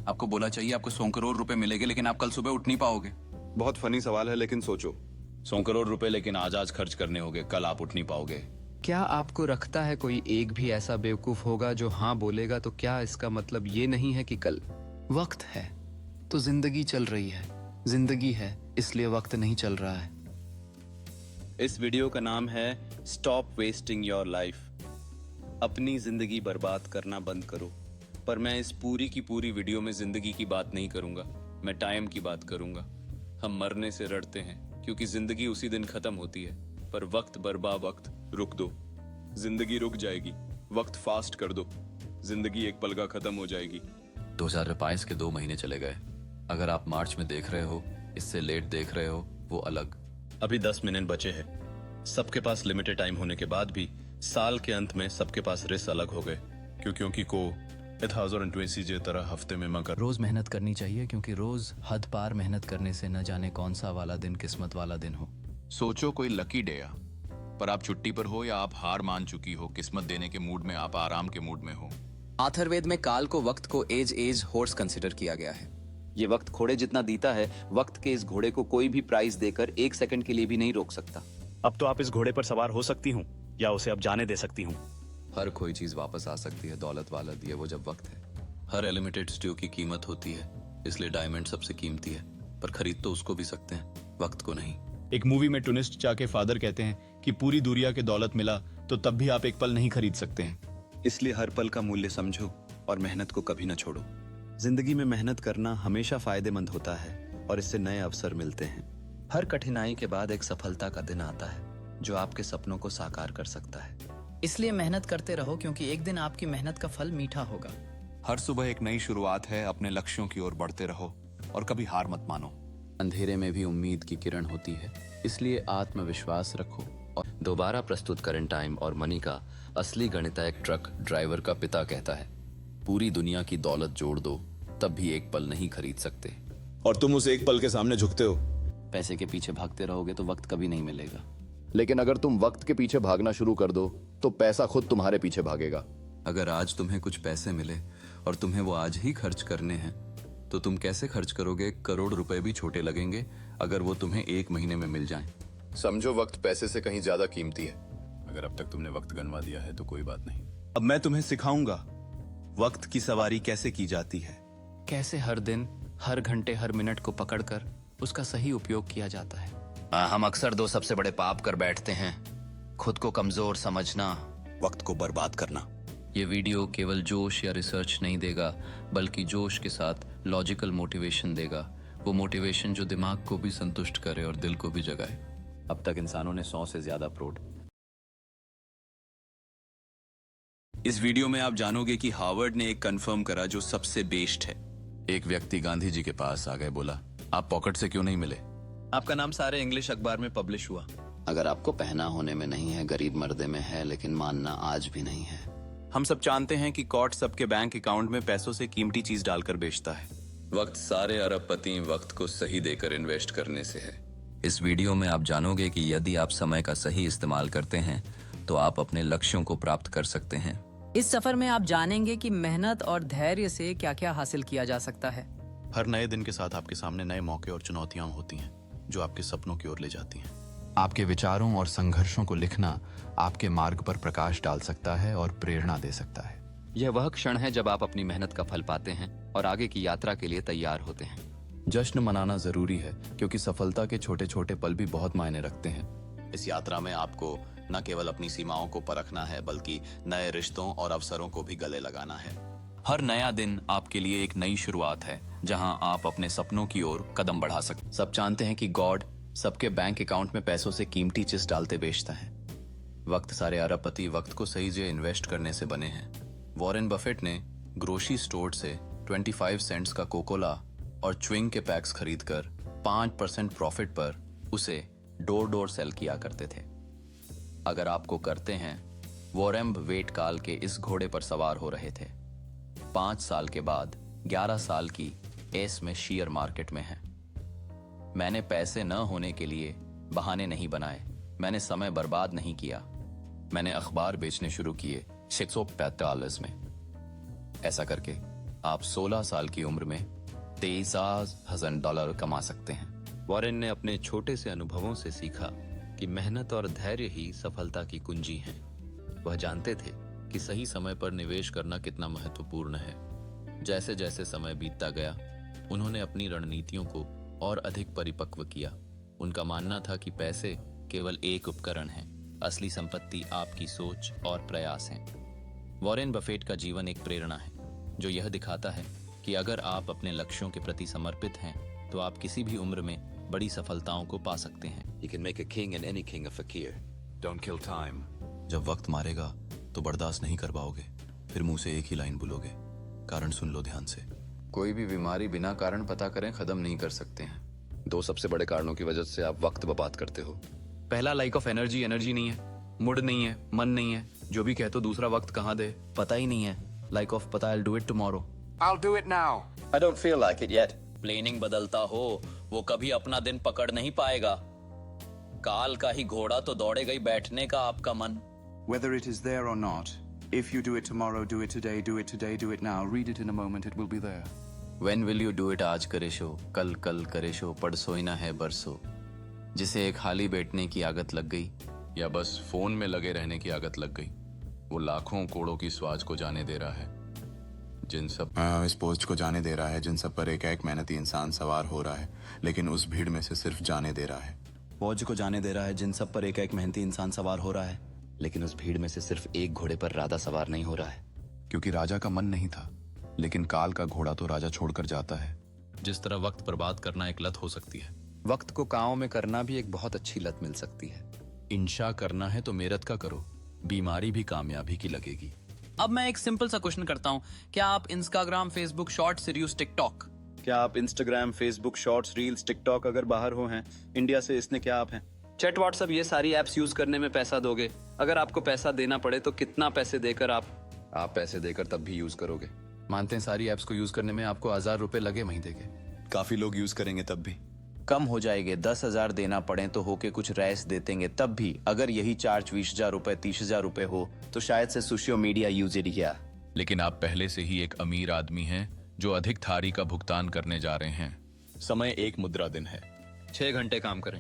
आपको बोला चाहिए आपको 100 करोड़ रुपए मिलेंगे, लेकिन आप कल सुबह उठ नहीं पाओगे। बहुत फनी सवाल है, लेकिन सोचो। 100 करोड़ रुपए लेकिन आज खर्च करने होंगे, कल आप उठ नहीं पाओगे। क्या आपको रखता है कोई एक भी ऐसा बेवकूफ होगा जो हाँ बोलेगा? तो क्या इसका मतलब ये नहीं है कि कल वक्त है तो जिंदगी चल रही है, जिंदगी है इसलिए वक्त नहीं चल रहा है। इस वीडियो का नाम है स्टॉप वेस्टिंग योर लाइफ। अपनी जिंदगी बर्बाद करना बंद करो। पर मैं इस पूरी की पूरी वीडियो में जिंदगी की बात नहीं करूंगा, मैं टाइम की बात करूंगा। हम मरने से डरते हैं क्योंकि जिंदगी उसी दिन खत्म होती है, पर वक्त बर्बाद वक्त रुक दो, जिंदगी रुक जाएगी। वक्त फास्ट कर दो, जिंदगी एक पल का खत्म हो जाएगी। 2022 के 2 महीने चले गए। अगर आप मार्च में देख रहे हो, इससे लेट देख रहे हो, वो अलग। अभी 10 मिनट बचे हैं। सबके पास लिमिटेड टाइम होने के बाद भी साल के अंत में सबके पास रिस्क अलग हो गए, क्योंकि को 2020 जे तरह हफ्ते में मगर रोज मेहनत करनी चाहिए, क्योंकि रोज हद पार मेहनत करने से न जाने कौन सा वाला दिन किस्मत वाला दिन हो। सोचो कोई लकी डे आ, पर आप छुट्टी पर हो या आप हार मान चुकी हो, किस्मत देने के मूड में, आप आराम के मूड में हो। अथर्ववेद में काल को वक्त को एज हॉर्स कंसिडर किया गया है। ये वक्त घोड़े जितना दीता है, वक्त के इस घोड़े को कोई भी प्राइस देकर 1 सेकंड के लिए भी नहीं रोक सकता। अब तो आप इस घोड़े पर सवार हो सकती हूँ या उसे अब जाने दे सकती हूँ। हर कोई चीज वापस आ सकती है, दौलत वाला दिए वो जब वक्त है। हर एलिमिटेड स्ट्यू की कीमत होती है, इसलिए डायमंड सबसे कीमती है, पर खरीद तो उसको भी सकते हैं, वक्त को नहीं। एक मूवी में टूनिस्ट चा के फादर कहते हैं कि पूरी दुनिया के दौलत मिला तो तब भी आप एक पल नहीं खरीद सकते हैं। इसलिए हर पल का मूल्य समझो और मेहनत को कभी न छोड़ो। जिंदगी में मेहनत करना हमेशा फायदेमंद होता है और इससे नए अवसर मिलते हैं। हर कठिनाई के बाद एक सफलता का दिन आता है जो आपके सपनों को साकार कर सकता है। इसलिए मेहनत करते रहो, क्योंकि एक दिन आपकी मेहनत का फल मीठा होगा। हर सुबह एक नई शुरुआत है, अपने लक्ष्यों की ओर बढ़ते रहो और कभी हार मत मानो। अंधेरे में भी उम्मीद की किरण होती है, इसलिए आत्मविश्वास रखो। और दोबारा प्रस्तुत करें टाइम और मनी का असली गणितज्ञ ट्रक ड्राइवर का पिता कहता है, पूरी दुनिया की दौलत जोड़ दो तब भी एक पल नहीं खरीद सकते। और तुम उस एक पल के सामने झुकते हो। पैसे के पीछे भागते रहोगे तो वक्त कभी नहीं मिलेगा। लेकिन अगर तुम वक्त के पीछे भागना शुरू कर दो तो पैसा खुद तुम्हारे पीछे भागेगा। अगर आज तुम्हें कुछ पैसे मिले और तुम्हें वो आज ही खर्च करने हैं, तो तुम कैसे खर्च करोगे? करोड़ रुपए भी छोटे लगेंगे अगर वो तुम्हें 1 महीने में मिल जाएं। समझो वक्त पैसे से कहीं ज्यादा कीमती है। अगर अब तक तुमने वक्त गंवा दिया है तो कोई बात नहीं। अब मैं तुम्हें सिखाऊंगा वक्त की सवारी कैसे की जाती है। कैसे हर दिन, हर घंटे, हर मिनट को पकड़कर उसका सही उपयोग किया जाता है। हम अक्सर 2 सबसे बड़े पाप कर बैठते हैं, खुद को कमजोर समझना, वक्त को बर्बाद करना। ये वीडियो केवल जोश या रिसर्च नहीं देगा, बल्कि जोश के साथ लॉजिकल मोटिवेशन देगा। वो मोटिवेशन जो दिमाग को भी संतुष्ट करे और दिल को भी जगाए। अब तक इंसानों ने 100 से ज्यादा प्रोड। इस वीडियो में आप जानोगे कि हार्वर्ड ने एक कंफर्म करा जो सबसे बेस्ट है। एक व्यक्ति गांधी जी के पास आ गए, बोला, आप पॉकेट से क्यों नहीं मिले? आपका नाम सारे इंग्लिश अखबार में पब्लिश हुआ। अगर आपको पहना होने में नहीं है, गरीब मर्दे में है, लेकिन मानना आज भी नहीं है। हम सब जानते हैं कि कॉर्ट सबके बैंक अकाउंट में पैसों से कीमती चीज डालकर बेचता है। वक्त सारे अरबपति वक्त को सही देकर इन्वेस्ट करने से है। इस वीडियो में आप जानोगे कि यदि आप समय का सही इस्तेमाल करते हैं तो आप अपने लक्ष्यों को प्राप्त कर सकते हैं। इस सफर में आप जानेंगे कि मेहनत और धैर्य से क्या क्या हासिल किया जा सकता है। हर नए दिन के साथ आपके सामने नए मौके और चुनौतियां होती हैं जो आपके सपनों की ओर ले जाती हैं। आपके विचारों और संघर्षों को लिखना आपके मार्ग पर प्रकाश डाल सकता है और प्रेरणा दे सकता है। यह वह क्षण है जब आप अपनी मेहनत का फल पाते हैं और आगे की यात्रा के लिए तैयार होते हैं। जश्न मनाना जरूरी है, क्योंकि सफलता के छोटे छोटे पल भी बहुत मायने रखते हैं। इस यात्रा में आपको न केवल अपनी सीमाओं को परखना है, बल्कि नए रिश्तों और अवसरों को भी गले लगाना है। हर नया दिन आपके लिए एक नई शुरुआत है, जहां आप अपने सपनों की ओर कदम बढ़ा सकते। सब जानते हैं कि गॉड सबके बैंक अकाउंट में पैसों से कीमती चीज डालते बेचता है। वक्त सारे अरबपति वक्त को सही जगह इन्वेस्ट करने से बने हैं। वॉरेन बफेट ने ग्रोसरी स्टोर से 25 सेंट्स का कोकोला और च्विंग के पैक्स खरीदकर 5% प्रॉफिट पर उसे डोर सेल किया करते थे। अगर आपको करते हैं, वॉरेन वेट काल के इस घोड़े पर सवार हो रहे थे। 5 साल के बाद 11 साल की एस में शेयर मार्केट में है। मैंने पैसे न होने के लिए बहाने नहीं बनाए, मैंने समय बर्बाद नहीं किया। मैंने अखबार बेचने शुरू किए 645 में। ऐसा करके आप 16 साल की उम्र में $23,000 कमा सकते हैं। वॉरेन ने अपने छोटे से अनुभवों से सीखा कि मेहनत और धैर्य ही सफलता की कुंजी हैं। वह जानते थे कि सही समय पर निवेश करना कितना महत्वपूर्ण है। जैसे जैसे समय बीतता गया, उन्होंने अपनी रणनीतियों को और अधिक परिपक्व किया। उनका मानना था कि पैसे केवल एक उपकरण हैं, असली संपत्ति आपकी सोच और प्रयास हैं। वॉरेन बफेट का जीवन एक प्रेरणा है जो यह दिखाता है कि अगर आप अपने लक्ष्यों के प्रति समर्पित हैं तो आप किसी भी उम्र में बड़ी सफलताओं को पा सकते हैं। He can make a king and any king a fakir. Don't kill time. जब वक्त मारेगा तो बर्दाश्त नहीं कर पाओगे, फिर मुंह से एक ही लाइन बोलोगे, कारण सुन लो ध्यान से। कोई भी बीमारी बिना कारण पता करें खत्म नहीं कर सकते हैं। 2 सबसे बड़े कारणों की वजह से आप वक्त बर्बाद करते हो। पहला लाइक ऑफ एनर्जी नहीं है, मूड नहीं है, मन नहीं है। जो भी कह तो दूसरा वक्त कहाँ दे पता ही नहीं है। लाइक ऑफ पता I'll do it tomorrow। I'll do it now. I don't feel like it yet. Planning बदलता हो वो कभी अपना दिन पकड़ नहीं पाएगा। काल का ही घोड़ा तो दौड़ेगा ही बैठने का आपका मन। Whether it is there or not, if you do it tomorrow, do it today, do it today, do it now, read it in a moment, it will be there. When will you do it? आज करे show, कल कल करे show, परसों ही ना है बरसों। जिसे एक खाली बैठने की आदत लग गई या बस फोन में लगे रहने की आदत लग गई, वो लाखों करोड़ों की स्वाच को जाने दे रहा है। जिन सब इस पोस्ट को जाने दे रहा है, जिन सब पर एक एक मेहनती इंसान सवार हो रहा है, लेकिन उस भीड़ में से सिर्फ जाने दे रहा है। फौज को जाने दे रहा है जिन सब पर एक एक मेहनती इंसान सवार हो रहा है, लेकिन उस भीड़ में से सिर्फ एक घोड़े पर राधा सवार नहीं हो रहा है। क्योंकि राजा का मन नहीं था, लेकिन काल का घोड़ा तो राजा छोड़कर जाता है। जिस तरह वक्त बर्बाद करना एक लत हो सकती है, वक्त को कामों में करना भी एक बहुत अच्छी लत मिल सकती है। इंशा करना है तो मेहनत का करो, बीमारी भी कामयाबी की लगेगी। अब मैं एक सिंपल सा क्वेश्चन करता हूँ, क्या आप Instagram, Facebook, shorts, reels, TikTok? क्या आप Instagram, Facebook, shorts, reels, TikTok अगर बाहर हो हैं इंडिया से, इसने क्या आप हैं? चैट, व्हाट्सएप, ये सारी एप्स यूज करने में पैसा दोगे? अगर आपको पैसा देना पड़े तो कितना पैसे देकर आप पैसे देकर तब भी यूज करोगे? मानते हैं सारी एप्स को यूज करने में आपको 1000 रुपए लगे महीने के। काफी लोग यूज करेंगे तब भी। कम हो जाएंगे। 10,000 देना पड़े तो होके कुछ रैस देतेंगे तब भी। अगर यही चार्ज 20,000 रुपए, 30,000 रुपए हो तो शायद से सोशल मीडिया यूज किया। लेकिन आप पहले से ही एक अमीर आदमी हैं जो अधिक थारी का भुगतान करने जा रहे हैं। समय एक मुद्रा दिन है। 6 घंटे काम करें,